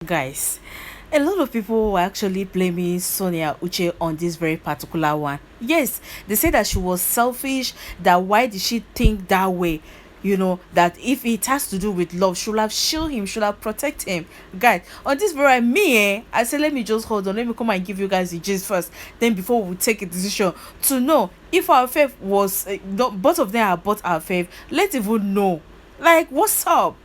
Guys, a lot of people were actually blaming Sonia Uche on this very particular one. Yes, they say that she was selfish, that why did she think that way? That if it has to do with love, should have shield him, should have protect him. Guys, on this very I say let me just hold on, let me come and give you guys the gist first. Then before we take a decision to know if our faith was both of them are both our faith, let's even know. Like, what's up?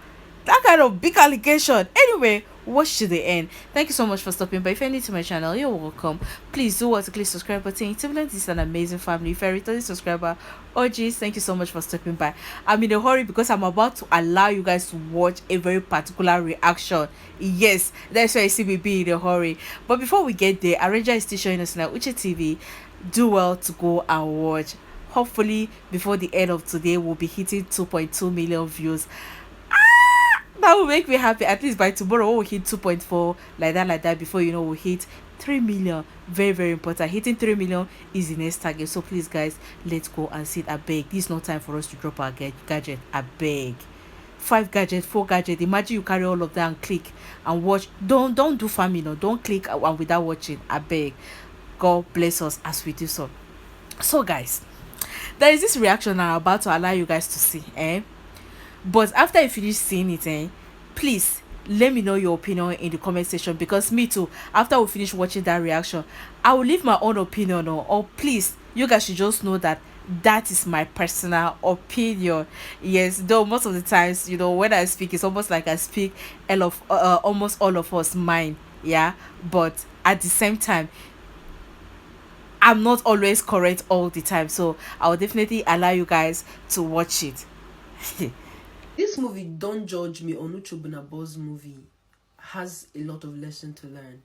That kind of big allegation. Anyway, watch to the end. Thank you so much for stopping by. If you're new to my channel, you're welcome. Please do what to click subscribe button. Timberland is an amazing family. If you're a returning subscriber, oh geez, thank you so much for stopping by. I'm in a hurry because I'm about to allow you guys to watch a very particular reaction. Yes, that's why you see me being in a hurry. But before we get there, Arranger is still showing us now Uche TV. Do well to go and watch. Hopefully, before the end of today, we'll be hitting 2.2 million views. That will make me happy. At least by tomorrow we'll hit 2.4, like that, before we'll hit 3 million. Very, very important. Hitting 3 million is the next target. So please guys, let's go and sit. I beg, this is not time for us to drop our gadget. I beg. 5 gadgets, 4 gadgets. Imagine you carry all of that and click and watch. Don't do farming, or don't click and without watching. I beg. God bless us as we do so. So guys, there is this reaction I'm about to allow you guys to see. But after you finish seeing it, please let me know your opinion in the comment section, because me too, after we finish watching that reaction, I will leave my own opinion, or please, you guys should just know that that is my personal opinion. Yes, though most of the times, when I speak, it's almost like I speak almost all of us mind. Yeah, but at the same time, I'm not always correct all the time, so I will definitely allow you guys to watch it. This movie, Don't Judge Me, Onucho Bunabo's movie, has a lot of lesson to learn.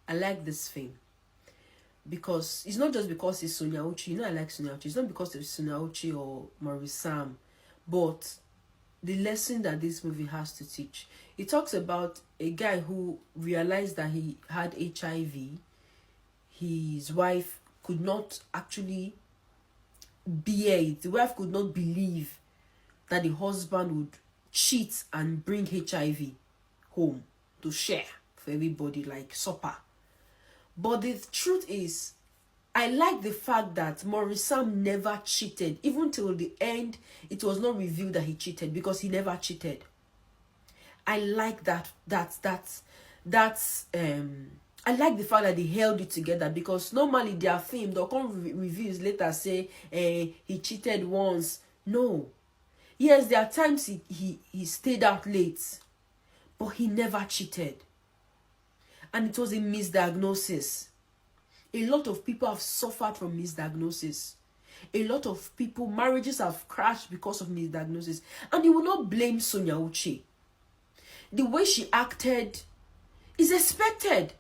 I like this film because it's not just because it's Sonia Uche. I like Sonia Uche. It's not because it's Sonia Uche or Maurice Sam, but the lesson that this movie has to teach. It talks about a guy who realized that he had HIV. His wife could not actually bear it. The wife could not believe that the husband would cheat and bring HIV home to share for everybody, like supper. But the truth is, I like the fact that Maurice Sam never cheated. Even till the end, it was not revealed that he cheated, because he never cheated. I like that. I like the fact that they held it together, because normally their film, they'll come reviews later say he cheated once. No. Yes, there are times he stayed out late, but he never cheated. And it was a misdiagnosis. A lot of people have suffered from misdiagnosis. A lot of people, marriages have crashed because of misdiagnosis. And you will not blame Sonia Uche. The way she acted is expected.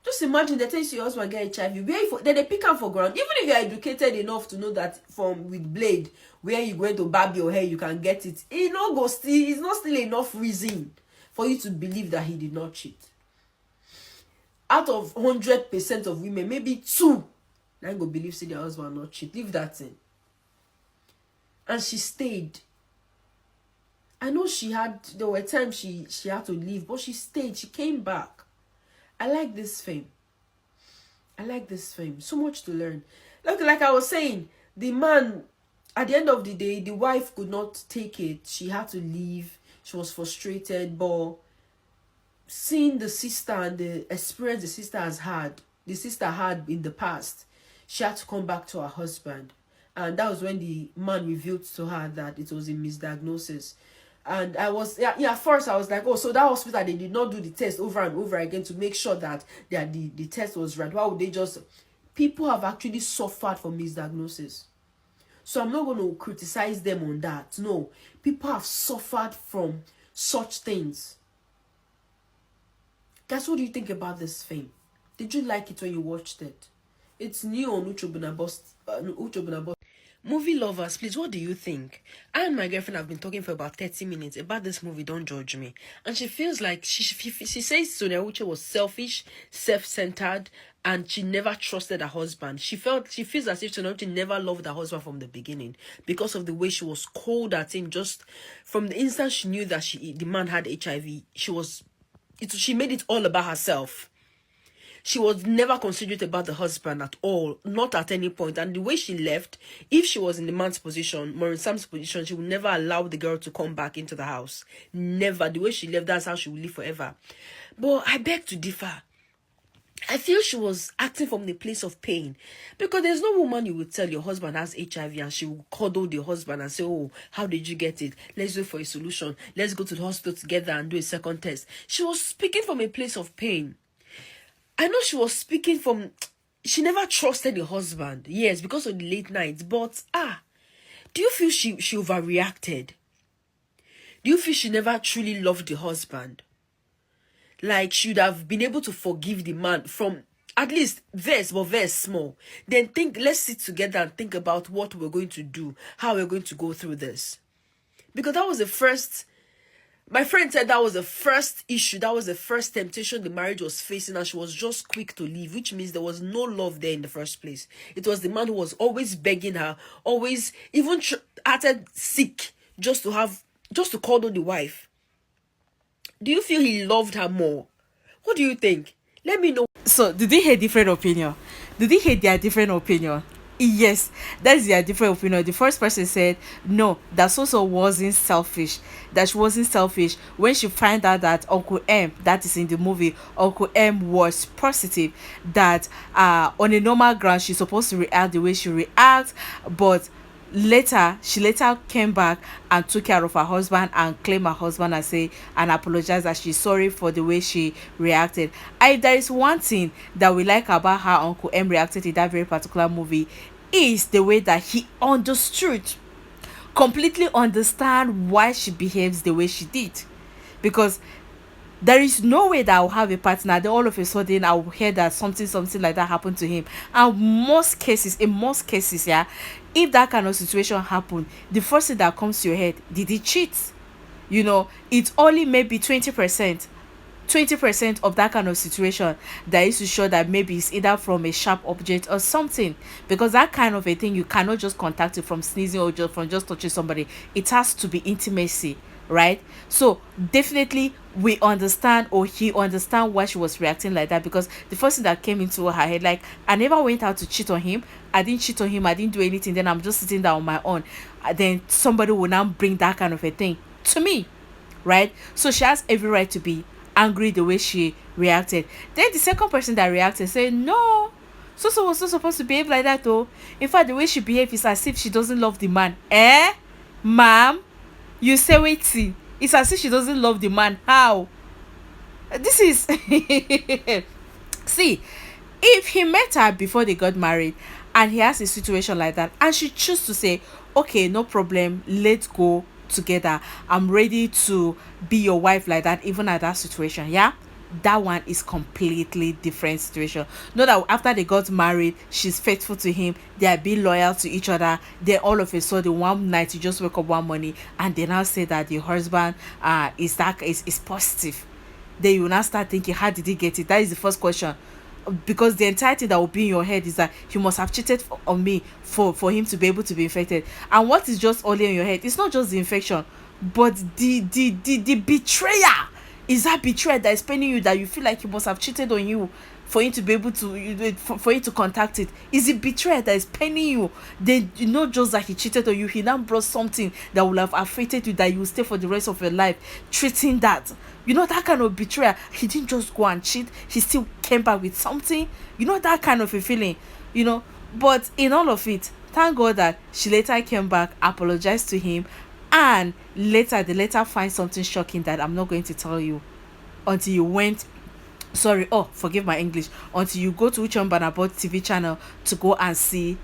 Just imagine they tell you your husband get HIV. Then they pick up for ground. Even if you are educated enough to know that with blade, where you going to barb your hair, you can get it. It's not still enough reason for you to believe that he did not cheat. Out of 100% of women, maybe 2 now go believe say their husband not cheat. Leave that thing. And she stayed. I know there were times she had to leave, but she stayed. She came back. I like this film. So much to learn. Like I was saying, the man, at the end of the day, the wife could not take it. She had to leave. She was frustrated. But seeing the sister and the experience the sister had in the past, she had to come back to her husband. And that was when the man revealed to her that it was a misdiagnosis. And I was, at first I was like, oh, so that hospital, they did not do the test over and over again to make sure that the test was right. Why would they just... People have actually suffered from misdiagnosis. So I'm not going to criticize them on that. No, people have suffered from such things. Guys, what do you think about this film? Did you like it when you watched it? It's new on Uche Bunabos. Movie lovers, please, what do you think? I and my girlfriend have been talking for about 30 minutes about this movie, Don't Judge Me. And she feels like, she says Sonia Uche was selfish, self-centered, and she never trusted her husband. She feels as if Sonia Uche never loved her husband from the beginning because of the way she was cold at him. Just from the instant she knew that the man had HIV, she was she made it all about herself. She was never considerate about the husband at all, not at any point. And the way she left, if she was in the man's position, or in Sam's position, she would never allow the girl to come back into the house. Never. The way she left, that's how she would live forever. But I beg to differ. I feel she was acting from the place of pain, because there's no woman you would tell your husband has HIV and she will cuddle the husband and say, oh, how did you get it? Let's wait for a solution. Let's go to the hospital together and do a second test. She was speaking from a place of pain. I know she was speaking from, she never trusted the husband. Yes, because of the late nights. But, do you feel she overreacted? Do you feel she never truly loved the husband? Like, she would have been able to forgive the man from at least verse, but verse small. Then think, let's sit together and think about what we're going to do, how we're going to go through this. Because that was the first, my friend said that was the first issue, that was the first temptation the marriage was facing, and she was just quick to leave, which means there was no love there in the first place. It was the man who was always begging her, always even acted sick just to call on the wife. Do you feel he loved her more? What do you think? Let me know. So, did they hear different opinion? Did they hear their different opinion? Yes, that's their different opinion. The first person said no, that Soso wasn't selfish. That she wasn't selfish when she found out that Uncle M, that is in the movie, Uncle M was positive. That on a normal ground she's supposed to react the way she reacts, but she later came back and took care of her husband and claimed her husband and say and apologized that she's sorry for the way she reacted. If there is one thing that we like about how Uncle M reacted in that very particular movie, is the way that he understood, completely understand why she behaves the way she did. Because there is no way that I'll have a partner, then all of a sudden I'll hear that something like that happened to him. And in most cases, yeah, if that kind of situation happened, the first thing that comes to your head, did he cheat? It's only maybe 20% of that kind of situation that is to show that maybe it's either from a sharp object or something. Because that kind of a thing, you cannot just contact it from sneezing or just from just touching somebody. It has to be intimacy, right? So definitely we understand, or he understand why she was reacting like that, because the first thing that came into her head, like, I never went out to cheat on him, I didn't cheat on him, I didn't do anything, then I'm just sitting there on my own. Then somebody will now bring that kind of a thing to me, right? So she has every right to be angry the way she reacted. Then the second person that reacted said, no, so was not supposed to behave like that though. In fact, the way she behaved is as if she doesn't love the man. Ma'am, you say wait, it's as if she doesn't love the man. How? This is see, if he met her before they got married and he has a situation like that and she chooses to say, okay, no problem, let's go together, I'm ready to be your wife like that, even at that situation, yeah, that one is completely different situation. Not that after they got married she's faithful to him, they are being loyal to each other, then all of a sudden one night you just wake up one morning and they now say that the husband is positive. Then you will now start thinking, how did he get it? That is the first question. Because the entire thing that will be in your head is that he must have cheated on me for him to be able to be infected. And what is just only in your head, it's not just the infection, but the betrayer. Is that betrayal that is paining you, that you feel like he must have cheated on you for him to be able to for you to contact it? Is it betrayal that is paining you? Then not just that he cheated on you, he now brought something that will have affected you, that you will stay for the rest of your life treating that. That kind of betrayal. He didn't just go and cheat, he still came back with something. That kind of a feeling. But in all of it, thank God that she later came back, apologized to him, and they later find something shocking that I'm not going to tell you until you went, sorry, forgive my English, until you go to Uche TV channel to go and see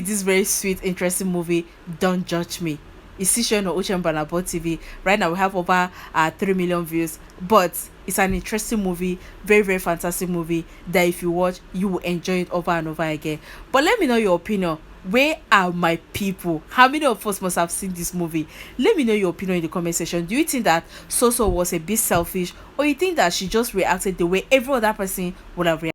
this very sweet, interesting movie, Don't Judge Me. It's still showing on Uche TV. Right now we have over 3 million views, but it's an interesting movie, very, very fantastic movie that if you watch, you will enjoy it over and over again. But let me know your opinion. Where are my people? How many of us must have seen this movie? Let me know your opinion in the comment section. Do you think that Soso was a bit selfish, or you think that she just reacted the way every other person would have reacted?